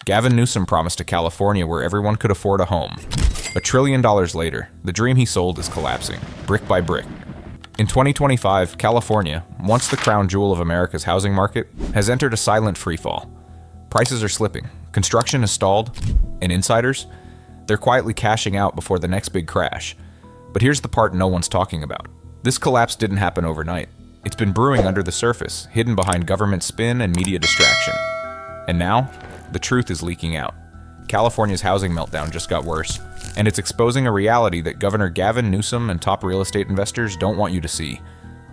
Gavin Newsom promised a California where everyone could afford a home. $1 trillion later, the dream he sold is collapsing, brick by brick. In 2025, California, once the crown jewel of America's housing market, has entered a silent freefall. Prices are slipping, construction has stalled, and insiders, they're quietly cashing out before the next big crash. But here's the part no one's talking about. This collapse didn't happen overnight. It's been brewing under the surface, hidden behind government spin and media distraction. And now, the truth is leaking out. California's housing meltdown just got worse, and it's exposing a reality that Governor Gavin Newsom and top real estate investors don't want you to see.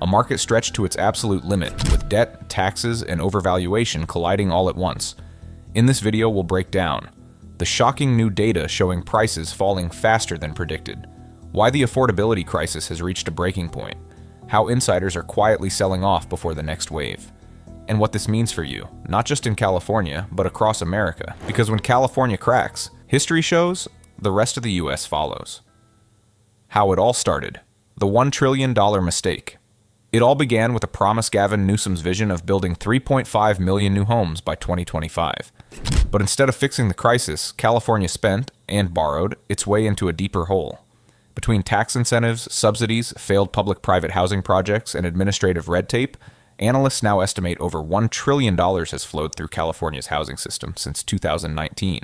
A market stretched to its absolute limit, with debt, taxes, and overvaluation colliding all at once. In this video, we'll break down the shocking new data showing prices falling faster than predicted, why the affordability crisis has reached a breaking point, how insiders are quietly selling off before the next wave, and what this means for you, not just in California, but across America. Because when California cracks, history shows the rest of the US follows. How it all started. The $1 trillion mistake. It all began with a promise Gavin Newsom's vision of building 3.5 million new homes by 2025. But instead of fixing the crisis, California spent, and borrowed, its way into a deeper hole. Between tax incentives, subsidies, failed public-private housing projects, and administrative red tape, analysts now estimate over $1 trillion has flowed through California's housing system since 2019.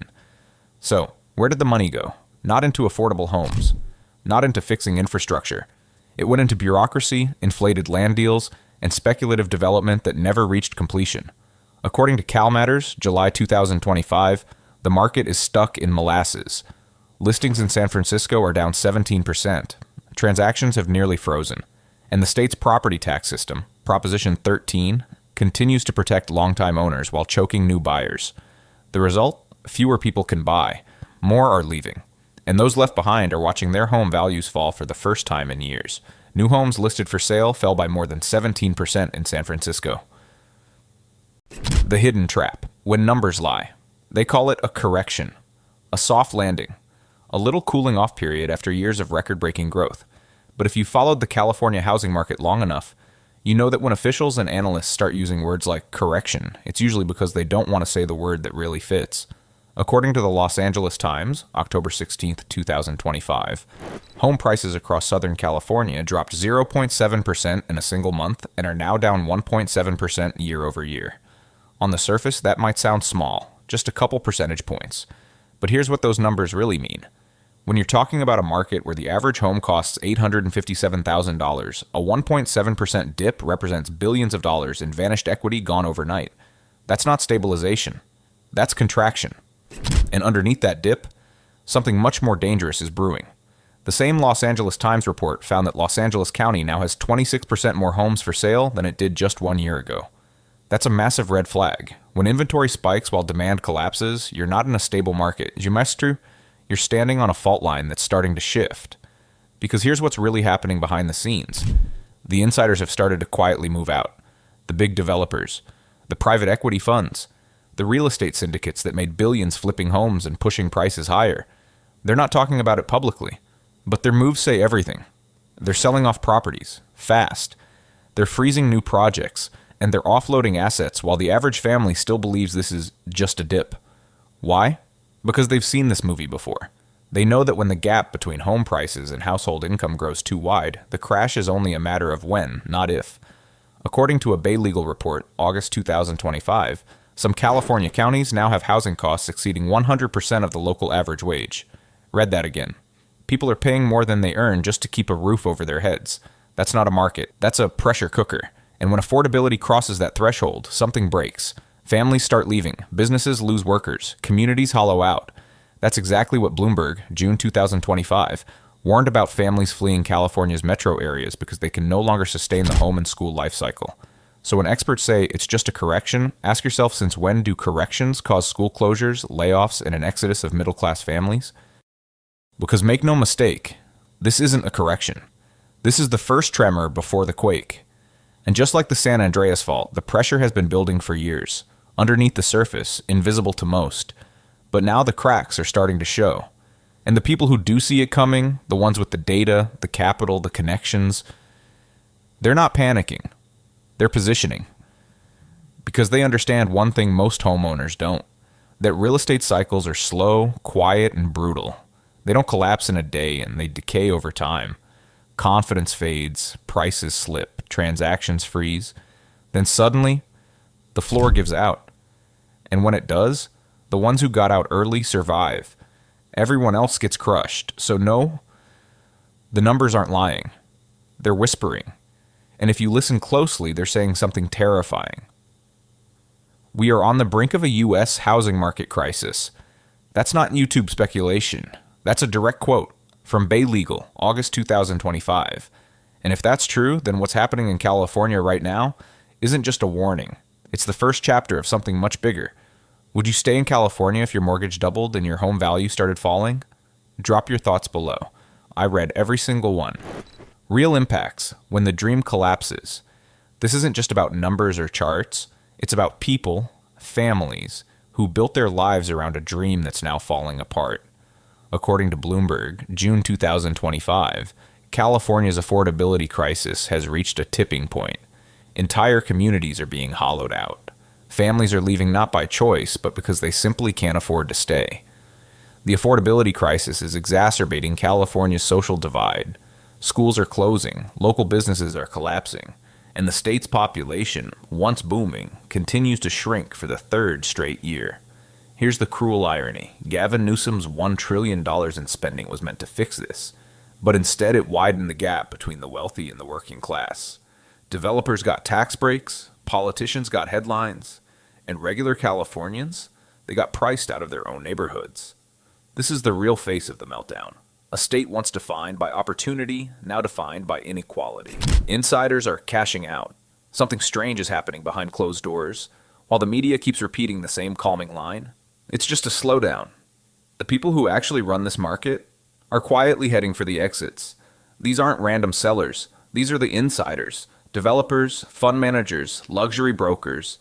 So, where did the money go? Not into affordable homes. Not into fixing infrastructure. It went into bureaucracy, inflated land deals, and speculative development that never reached completion. According to CalMatters, July 2025, the market is stuck in molasses. Listings in San Francisco are down 17%. Transactions have nearly frozen. And the state's property tax system, Proposition 13, continues to protect longtime owners while choking new buyers. The result? Fewer people can buy. More are leaving. And those left behind are watching their home values fall for the first time in years. New homes listed for sale fell by more than 17% in San Francisco. The hidden trap. When numbers lie. They call it a correction. A soft landing. A little cooling off period after years of record-breaking growth. But if you followed the California housing market long enough, you know that when officials and analysts start using words like correction, it's usually because they don't want to say the word that really fits. According to the Los Angeles Times, October 16, 2025, home prices across Southern California dropped 0.7% in a single month and are now down 1.7% year over year. On the surface, that might sound small, just a couple percentage points. But here's what those numbers really mean. When you're talking about a market where the average home costs $857,000, a 1.7% dip represents billions of dollars in vanished equity gone overnight. That's not stabilization. That's contraction. And underneath that dip, something much more dangerous is brewing. The same Los Angeles Times report found that Los Angeles County now has 26% more homes for sale than it did just 1 year ago. That's a massive red flag. When inventory spikes while demand collapses, you're not in a stable market. You're standing on a fault line that's starting to shift. Because here's what's really happening behind the scenes. The insiders have started to quietly move out. The big developers, the private equity funds, the real estate syndicates that made billions flipping homes and pushing prices higher. They're not talking about it publicly, but their moves say everything. They're selling off properties, fast. They're freezing new projects, and they're offloading assets while the average family still believes this is just a dip. Why? Because they've seen this movie before. They know that when the gap between home prices and household income grows too wide, the crash is only a matter of when, not if. According to a Bay Legal report, August 2025, some California counties now have housing costs exceeding 100% of the local average wage. Read that again. People are paying more than they earn just to keep a roof over their heads. That's not a market. That's a pressure cooker. And when affordability crosses that threshold, something breaks. Families start leaving, businesses lose workers, communities hollow out. That's exactly what Bloomberg, June 2025, warned about families fleeing California's metro areas because they can no longer sustain the home and school life cycle. So when experts say it's just a correction, ask yourself, since when do corrections cause school closures, layoffs, and an exodus of middle-class families? Because make no mistake, this isn't a correction. This is the first tremor before the quake. And just like the San Andreas fault, the pressure has been building for years. Underneath the surface, invisible to most. But now the cracks are starting to show. And the people who do see it coming, the ones with the data, the capital, the connections, they're not panicking. They're positioning. Because they understand one thing most homeowners don't. that real estate cycles are slow, quiet, and brutal. They don't collapse in a day, and they decay over time. Confidence fades, prices slip, transactions freeze. Then suddenly, the floor gives out. And when it does, the ones who got out early survive. Everyone else gets crushed. So no, the numbers aren't lying. They're whispering. And if you listen closely, they're saying something terrifying. We are on the brink of a U.S. housing market crisis. That's not YouTube speculation. That's a direct quote from Bay Legal, August 2025. And if that's true, then what's happening in California right now isn't just a warning. It's the first chapter of something much bigger. Would you stay in California if your mortgage doubled and your home value started falling? Drop your thoughts below. I read every single one. Real impacts when the dream collapses. This isn't just about numbers or charts. It's about people, families, who built their lives around a dream that's now falling apart. According to Bloomberg, June 2025, California's affordability crisis has reached a tipping point. Entire communities are being hollowed out. Families are leaving not by choice, but because they simply can't afford to stay. The affordability crisis is exacerbating California's social divide. Schools are closing, local businesses are collapsing, and the state's population, once booming, continues to shrink for the third straight year. Here's the cruel irony. Gavin Newsom's $1 trillion in spending was meant to fix this, but instead it widened the gap between the wealthy and the working class. Developers got tax breaks, politicians got headlines, and regular Californians, they got priced out of their own neighborhoods. This is the real face of the meltdown. A state once defined by opportunity, now defined by inequality. Insiders are cashing out. Something strange is happening behind closed doors. While the media keeps repeating the same calming line, it's just a slowdown. The people who actually run this market are quietly heading for the exits. These aren't random sellers. These are the insiders, developers, fund managers, luxury brokers,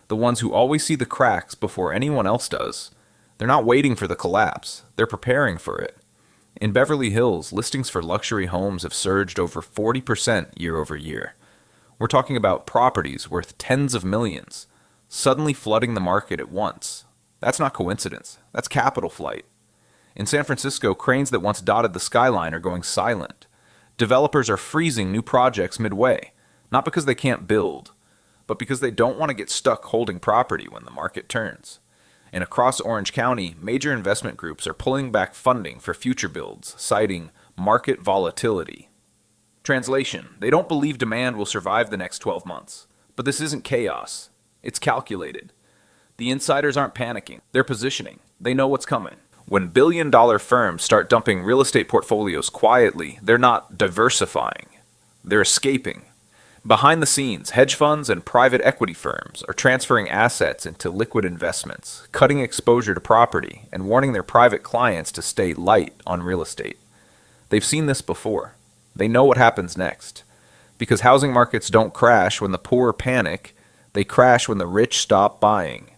the ones who always see the cracks before anyone else does. They're not waiting for the collapse. They're preparing for it. In Beverly Hills, listings for luxury homes have surged over 40% year over year. We're talking about properties worth tens of millions, suddenly flooding the market at once. That's not coincidence. That's capital flight. In San Francisco, cranes that once dotted the skyline are going silent. Developers are freezing new projects midway, not because they can't build, but because they don't want to get stuck holding property when the market turns. And across Orange County, major investment groups are pulling back funding for future builds, citing market volatility. Translation: they don't believe demand will survive the next 12 months. But this isn't chaos. It's calculated. The insiders aren't panicking. They're positioning. They know what's coming. When billion-dollar firms start dumping real estate portfolios quietly, they're not diversifying. They're escaping. Behind the scenes, hedge funds and private equity firms are transferring assets into liquid investments, cutting exposure to property, and warning their private clients to stay light on real estate. They've seen this before. They know what happens next. Because housing markets don't crash when the poor panic, they crash when the rich stop buying.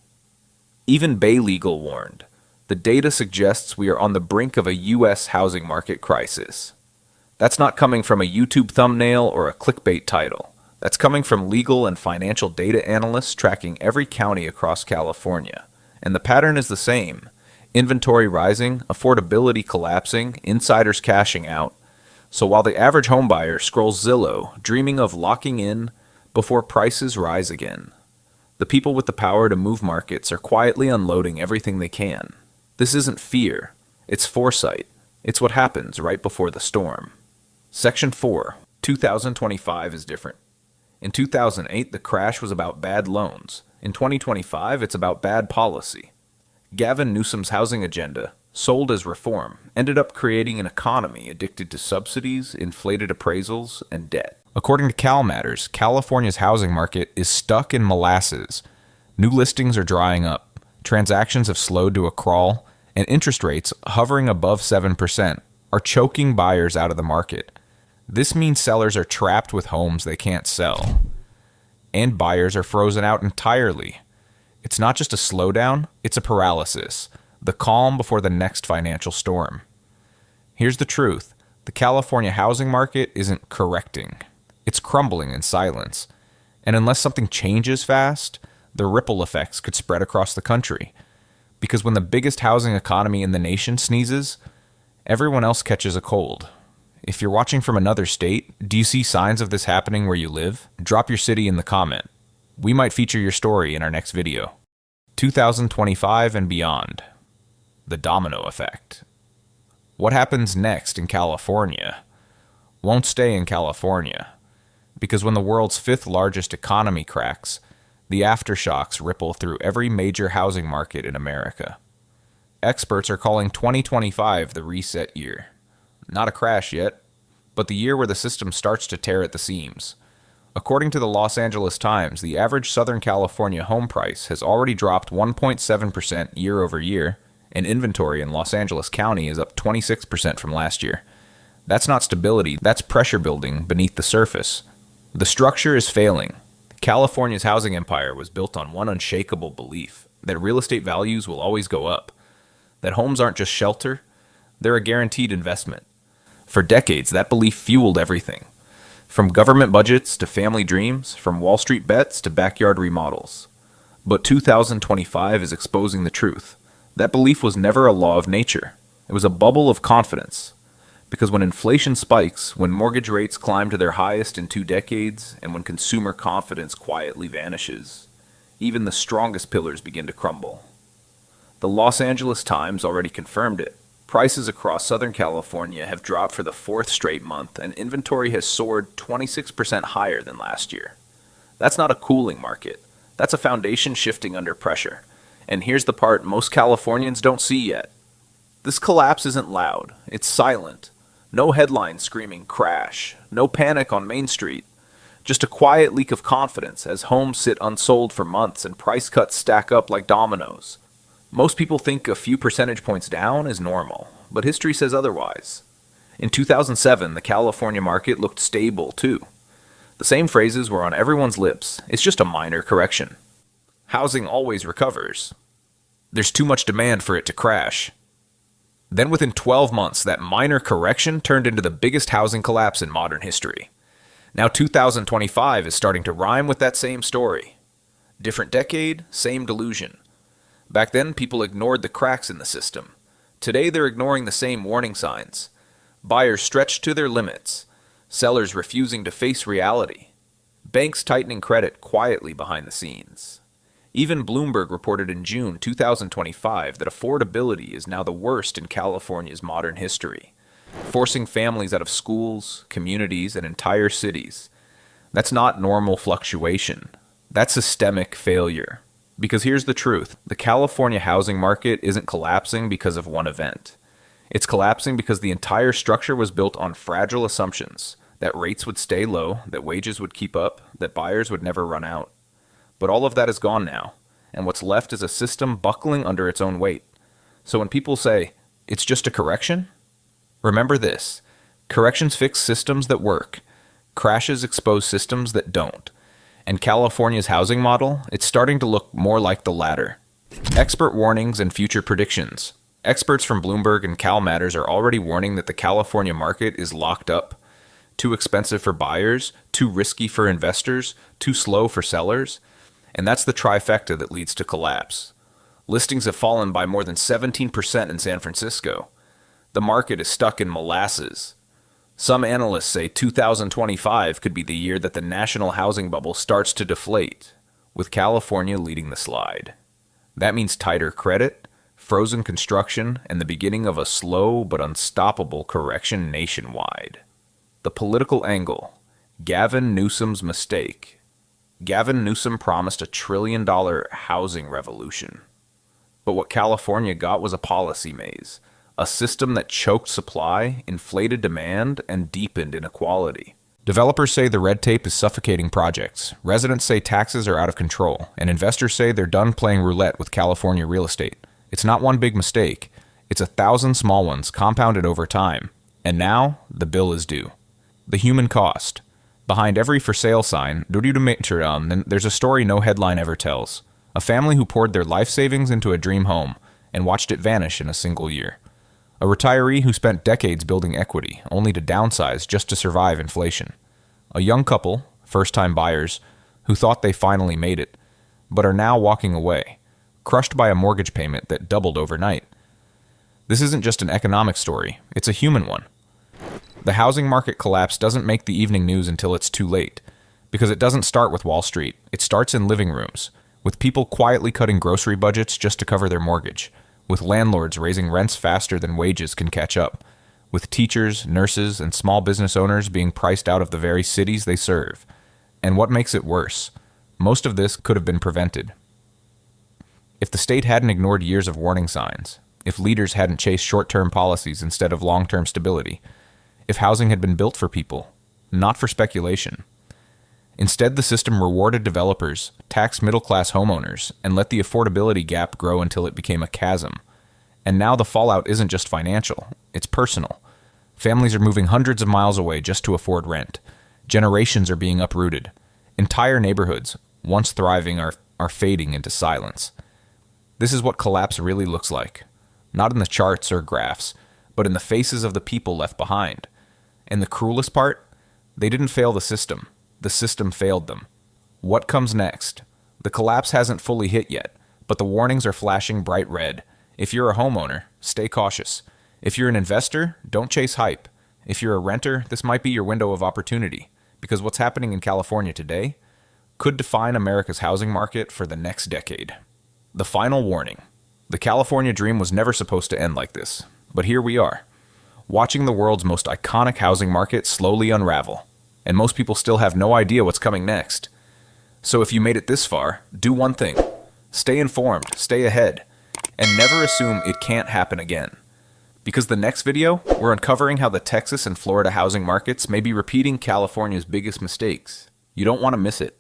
Even Bay Legal warned, the data suggests we are on the brink of a U.S. housing market crisis. That's not coming from a YouTube thumbnail or a clickbait title. That's coming from legal and financial data analysts tracking every county across California. And the pattern is the same. Inventory rising, affordability collapsing, insiders cashing out. So while the average homebuyer scrolls Zillow, dreaming of locking in before prices rise again, the people with the power to move markets are quietly unloading everything they can. This isn't fear. It's foresight. It's what happens right before the storm. Section 4. 2025 is different. In 2008, the crash was about bad loans. In 2025, it's about bad policy. Gavin Newsom's housing agenda, sold as reform, ended up creating an economy addicted to subsidies, inflated appraisals, and debt. According to CalMatters, California's housing market is stuck in molasses. New listings are drying up, transactions have slowed to a crawl, and interest rates, hovering above 7%, are choking buyers out of the market. This means sellers are trapped with homes they can't sell, and buyers are frozen out entirely. It's not just a slowdown, it's a paralysis, the calm before the next financial storm. Here's the truth. The California housing market isn't correcting. It's crumbling in silence. And unless something changes fast, the ripple effects could spread across the country. Because when the biggest housing economy in the nation sneezes, everyone else catches a cold. If you're watching from another state, do you see signs of this happening where you live? Drop your city in the comment. We might feature your story in our next video. 2025 and beyond. The domino effect. What happens next in California won't stay in California, because when the world's fifth largest economy cracks, the aftershocks ripple through every major housing market in America. Experts are calling 2025 the reset year. Not a crash yet, but the year where the system starts to tear at the seams. According to the Los Angeles Times, the average Southern California home price has already dropped 1.7% year over year, and inventory in Los Angeles County is up 26% from last year. That's not stability, that's pressure building beneath the surface. The structure is failing. California's housing empire was built on one unshakable belief, that real estate values will always go up, that homes aren't just shelter, they're a guaranteed investment. For decades, that belief fueled everything, from government budgets to family dreams, from Wall Street bets to backyard remodels. But 2025 is exposing the truth. That belief was never a law of nature. It was a bubble of confidence. Because when inflation spikes, when mortgage rates climb to their highest in 2 decades, and when consumer confidence quietly vanishes, even the strongest pillars begin to crumble. The Los Angeles Times already confirmed it. Prices across Southern California have dropped for the 4th straight month, and inventory has soared 26% higher than last year. That's not a cooling market. That's a foundation shifting under pressure. And here's the part most Californians don't see yet. This collapse isn't loud. It's silent. No headlines screaming crash. No panic on Main Street. Just a quiet leak of confidence as homes sit unsold for months and price cuts stack up like dominoes. Most people think a few percentage points down is normal, but history says otherwise. In 2007, the California market looked stable too. The same phrases were on everyone's lips. It's just a minor correction. Housing always recovers. There's too much demand for it to crash. Then within 12 months, that minor correction turned into the biggest housing collapse in modern history. Now 2025 is starting to rhyme with that same story. Different decade, same delusion. Back then, people ignored the cracks in the system. Today, they're ignoring the same warning signs. Buyers stretched to their limits. Sellers refusing to face reality. Banks tightening credit quietly behind the scenes. Even Bloomberg reported in June 2025 that affordability is now the worst in California's modern history, forcing families out of schools, communities, and entire cities. That's not normal fluctuation. That's systemic failure. Because here's the truth. The California housing market isn't collapsing because of one event. It's collapsing because the entire structure was built on fragile assumptions, that rates would stay low, that wages would keep up, that buyers would never run out. But all of that is gone now, and what's left is a system buckling under its own weight. So when people say, it's just a correction, remember this. Corrections fix systems that work. Crashes expose systems that don't. And California's housing model, it's starting to look more like the latter. Expert warnings and future predictions. Experts from Bloomberg and Cal Matters are already warning that the California market is locked up. Too expensive for buyers, too risky for investors, too slow for sellers. And that's the trifecta that leads to collapse. Listings have fallen by more than 17% in San Francisco. The market is stuck in molasses. Some analysts say 2025 could be the year that the national housing bubble starts to deflate, with California leading the slide. That means tighter credit, frozen construction, and the beginning of a slow but unstoppable correction nationwide. The political angle. Gavin Newsom's mistake. Gavin Newsom promised $1 trillion housing revolution. But what California got was a policy maze, a system that choked supply, inflated demand, and deepened inequality. Developers say the red tape is suffocating projects, residents say taxes are out of control, and investors say they're done playing roulette with California real estate. It's not one big mistake, it's 1,000 small ones compounded over time. And now, the bill is due. The human cost. Behind every for sale sign, there's a story no headline ever tells. A family who poured their life savings into a dream home and watched it vanish in a single year. A retiree who spent decades building equity, only to downsize just to survive inflation. A young couple, first-time buyers, who thought they finally made it, but are now walking away. crushed by a mortgage payment that doubled overnight. This isn't just an economic story, it's a human one. The housing market collapse doesn't make the evening news until it's too late, because it doesn't start with Wall Street. It starts in living rooms, with people quietly cutting grocery budgets just to cover their mortgage, with landlords raising rents faster than wages can catch up, with teachers, nurses, and small business owners being priced out of the very cities they serve. And what makes it worse? Most of this could have been prevented. If the state hadn't ignored years of warning signs, if leaders hadn't chased short-term policies instead of long-term stability, if housing had been built for people, not for speculation. Instead, the system rewarded developers, taxed middle-class homeowners, and let the affordability gap grow until it became a chasm. And now the fallout isn't just financial, it's personal. Families are moving hundreds of miles away just to afford rent. Generations are being uprooted. Entire neighborhoods, once thriving, are fading into silence. This is what collapse really looks like. Not in the charts or graphs, but in the faces of the people left behind. And the cruelest part? They didn't fail the system failed them. What comes next? The collapse hasn't fully hit yet, but the warnings are flashing bright red. If you're a homeowner, stay cautious. If you're an investor, don't chase hype. If you're a renter, this might be your window of opportunity, because what's happening in California today could define America's housing market for the next decade. The final warning. The California dream was never supposed to end like this, but here we are, watching the world's most iconic housing market slowly unravel, and most people still have no idea what's coming next. So if you made it this far, do one thing. Stay informed, stay ahead, and never assume it can't happen again. Because the next video, we're uncovering how the Texas and Florida housing markets may be repeating California's biggest mistakes. You don't want to miss it.